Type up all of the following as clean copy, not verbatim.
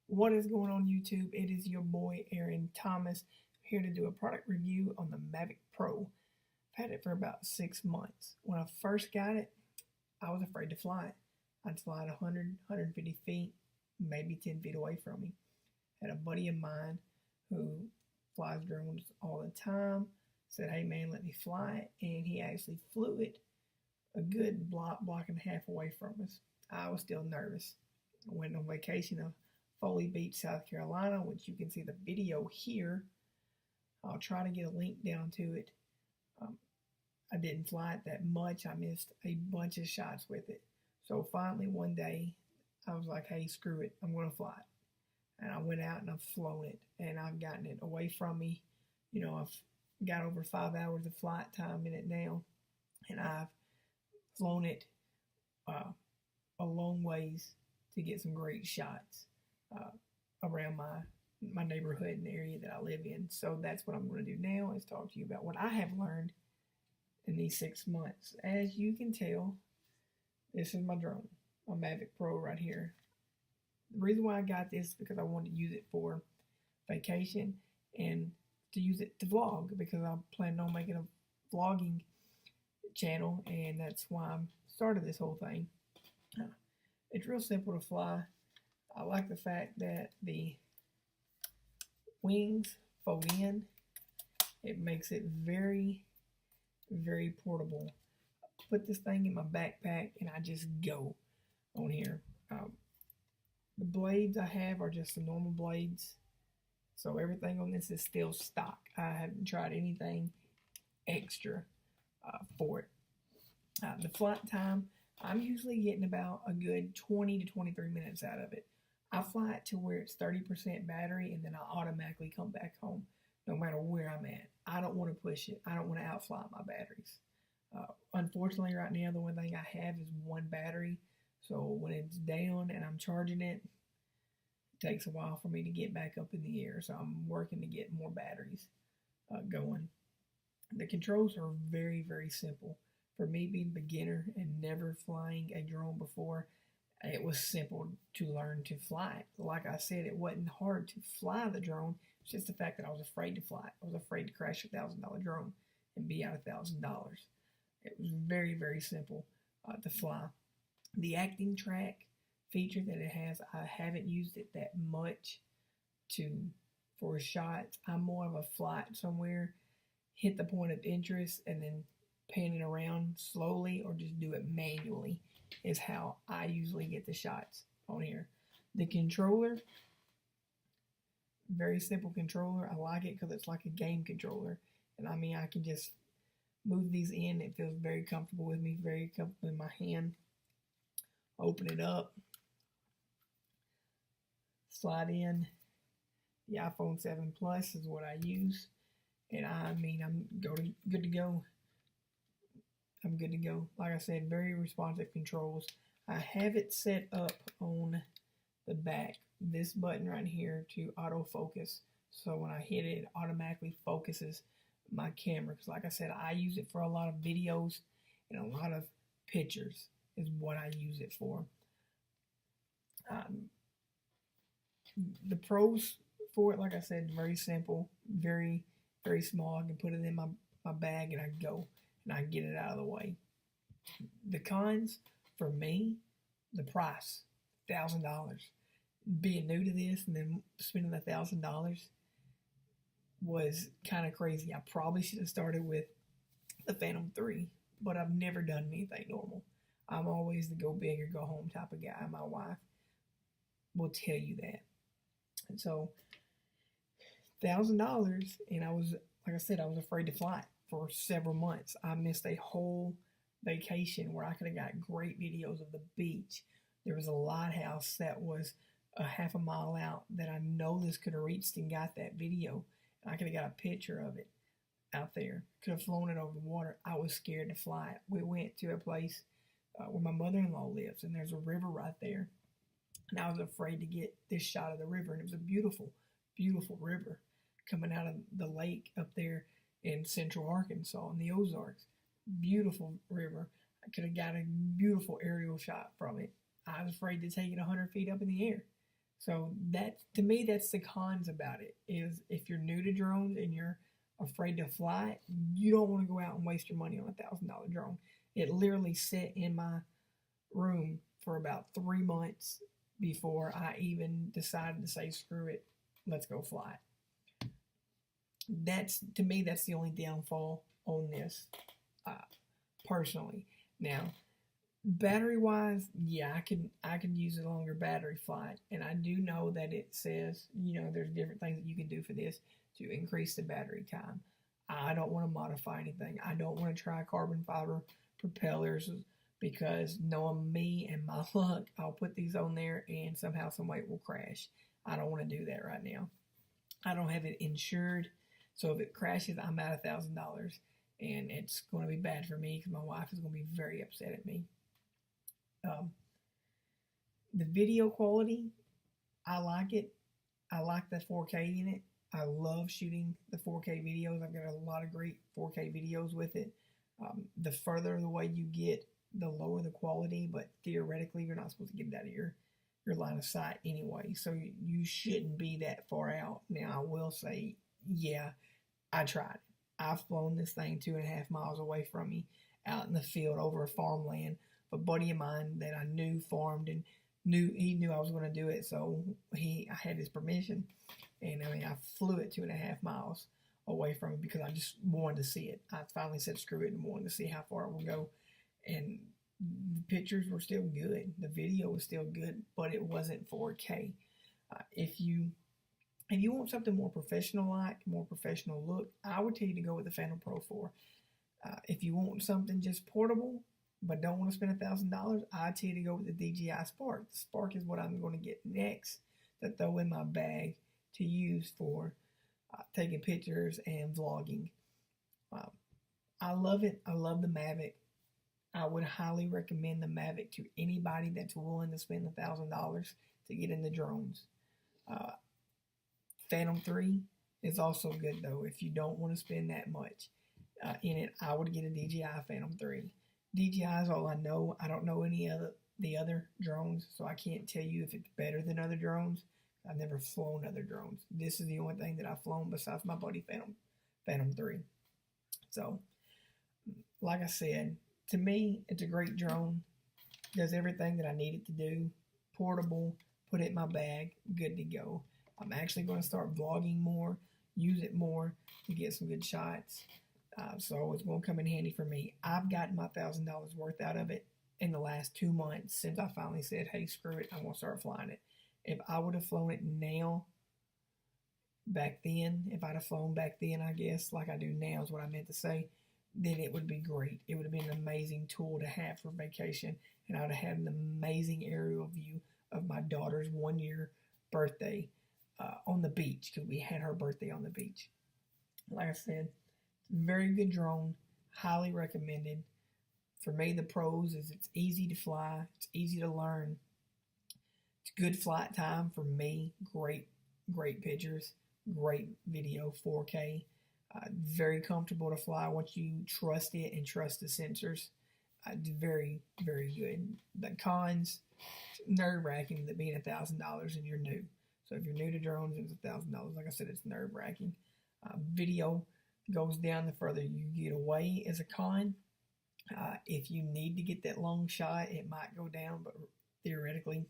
What is going on YouTube? It is your boy Aaron Thomas here to do a product review on the Mavic Pro. I've had it for about 6 months. When I first got it, I was afraid to fly it. I'd fly it 100, 150 feet, maybe 10 feet away from me. I had a buddy of mine who flies drones all the time, said, hey man, let me fly it. And he actually flew it a good block and a half away from us. I was still nervous. I went on vacation to Foley Beach, South Carolina, which you can see the video here. I'll try to get a link down to it. I didn't fly it that much. I missed a bunch of shots with it. So finally one day, I was like, hey, screw it. I'm going to fly it. And I went out and I've flown it. And I've gotten it away from me. I've got over 5 hours of flight time in it now. And I've flown it a long ways to get some great shots around my neighborhood and the area that I live in. So that's what I'm going to do now, is talk to you about what I have learned in these 6 months. As you can tell, this is my drone, my Mavic Pro right here. The reason why I got this is because I wanted to use it for vacation and to use it to vlog, because I'm planning on making a vlogging channel, and that's why I started this whole thing. It's real simple to fly. I like the fact that the wings fold in. It makes it very, very portable. I put this thing in my backpack and I just go on here. The blades I have are just the normal blades. So everything on this is still stock. I haven't tried anything extra for it. The flight time, I'm usually getting about a good 20 to 23 minutes out of it. I fly it to where it's 30% battery, and then I automatically come back home no matter where I'm at. I don't want to push it. I don't want to outfly my batteries. Unfortunately, right now, the one thing I have is one battery. So when it's down and I'm charging it, it takes a while for me to get back up in the air. So I'm working to get more batteries going. The controls are very, very simple. For me being a beginner and never flying a drone before, it was simple to learn to fly it. Like I said, it wasn't hard to fly the drone. It's just the fact that I was afraid to fly it. I was afraid to crash $1,000 drone and be out $1,000. It was very, very simple to fly. The acting track feature that it has, I haven't used it that much for shots. I'm more of a flight somewhere, hit the point of interest, and then pan it around slowly, or just do it manually is how I usually get the shots on here. The controller, very simple controller. I like it because it's like a game controller. And I mean, I can just move these in. It feels very comfortable with me, very comfortable in my hand. Open it up. Slide in. The iPhone 7 Plus is what I use. And I mean, I'm good to go. I'm good to go. Like I said, very responsive controls. I have it set up on the back, this button right here, to autofocus. So when I hit it, it automatically focuses my camera. Because like I said, I use it for a lot of videos and a lot of pictures is what I use it for. The pros for it, like I said, very simple, very, very small. I can put it in my bag and I go. And I get it out of the way. The cons, for me, the price, $1,000. Being new to this and then spending $1,000 was kind of crazy. I probably should have started with the Phantom 3, but I've never done anything normal. I'm always the go big or go home type of guy. My wife will tell you that. And so, $1,000, and I was, like I said, I was afraid to fly it for several months. I missed a whole vacation where I could have got great videos of the beach. There was a lighthouse that was a half a mile out that I know this could have reached and got that video. And I could have got a picture of it out there. Could have flown it over the water. I was scared to fly it. We went to a place where my mother-in-law lives, and there's a river right there. And I was afraid to get this shot of the river. And it was a beautiful, beautiful river coming out of the lake up there in central Arkansas in the Ozarks. Beautiful river. I could have got a beautiful aerial shot from it. I was afraid to take it 100 feet up in the air. So that, to me, that's the cons about it, is if you're new to drones and you're afraid to fly it, you don't want to go out and waste your money on $1,000 drone. It literally sat in my room for about 3 months before I even decided to say, screw it, let's go fly it. That's, to me, that's the only downfall on this, personally. Now, battery wise, yeah, I can use a longer battery flight, and I do know that it says, there's different things that you can do for this to increase the battery time. I don't want to modify anything. I don't want to try carbon fiber propellers, because knowing me and my luck, I'll put these on there and somehow, some way it will crash. I don't want to do that right now. I don't have it insured, so if it crashes, I'm out $1,000, and it's going to be bad for me because my wife is going to be very upset at me. The video quality, I like it. I like the 4K in it. I love shooting the 4K videos. I've got a lot of great 4K videos with it. The further away you get, the lower the quality, but theoretically, you're not supposed to get it out of your line of sight anyway, so you shouldn't be that far out. Now, I will say, yeah, I tried it. I've flown this thing 2.5 miles away from me, out in the field over a farmland. A buddy of mine that I knew farmed, and he knew I was going to do it, so I had his permission, and I flew it 2.5 miles away from it because I just wanted to see it. I finally said screw it and wanted to see how far it would go, and the pictures were still good, the video was still good, but it wasn't 4K. If you want something more professional-like, more professional look, I would tell you to go with the Phantom Pro 4. If you want something just portable, but don't want to spend $1,000, I tell you to go with the DJI Spark. The Spark is what I'm going to get next to throw in my bag to use for taking pictures and vlogging. I love it. I love the Mavic. I would highly recommend the Mavic to anybody that's willing to spend $1,000 to get into drones. Phantom 3 is also good though. If you don't want to spend that much in it, I would get a DJI Phantom 3. DJI is all I know. I don't know any of the other drones, so I can't tell you if it's better than other drones. I've never flown other drones. This is the only thing that I've flown besides my buddy Phantom 3. So, like I said, to me, it's a great drone. Does everything that I need it to do. Portable, put it in my bag, good to go. I'm actually going to start vlogging more, use it more to get some good shots. So it's going to come in handy for me. I've gotten my $1,000 worth out of it in the last 2 months since I finally said, hey, screw it, I'm going to start flying it. If I would have flown it now, back then, if I'd have flown back then, I guess, like I do now is what I meant to say, then it would be great. It would have been an amazing tool to have for vacation, and I would have had an amazing aerial view of my daughter's 1-year birthday on the beach, because we had her birthday on the beach. Like I said, very good drone, highly recommended. For me, the pros is it's easy to fly, it's easy to learn, it's good flight time for me, great pictures, great video, 4K, very comfortable to fly once you trust it and trust the sensors. It's very, very good. The cons, nerve-wracking that being $1,000 and you're new. So if you're new to drones, it's $1,000. Like I said, it's nerve-wracking. Video goes down the further you get away as a con. If you need to get that long shot, it might go down, but theoretically,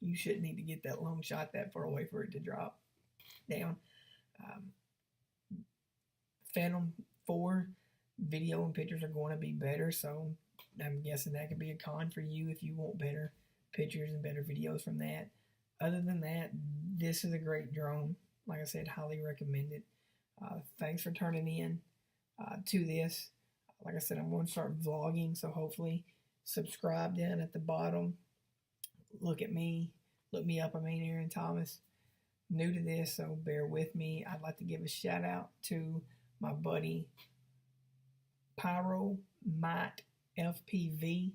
you shouldn't need to get that long shot that far away for it to drop down. Phantom 4 video and pictures are going to be better, so I'm guessing that could be a con for you if you want better pictures and better videos from that. Other than that, this is a great drone. Like I said, highly recommend it. Thanks for turning in to this. Like I said, I'm going to start vlogging, so hopefully subscribe down at the bottom. Look me up. I'm Aaron Thomas. New to this, so bear with me. I'd like to give a shout out to my buddy Pyro Might FPV.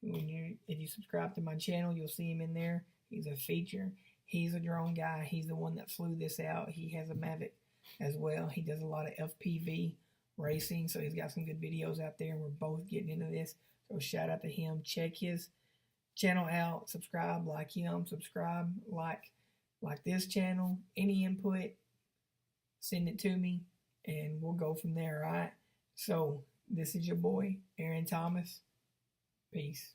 If you subscribe to my channel, you'll see him in there. He's a feature. He's a drone guy. He's the one that flew this out. He has a Mavic as well. He does a lot of FPV racing, so he's got some good videos out there, and we're both getting into this. So shout out to him. Check his channel out, subscribe, like him, subscribe, like this channel. Any input, send it to me, and we'll go from there, all right? So this is your boy, Aaron Thomas. Peace.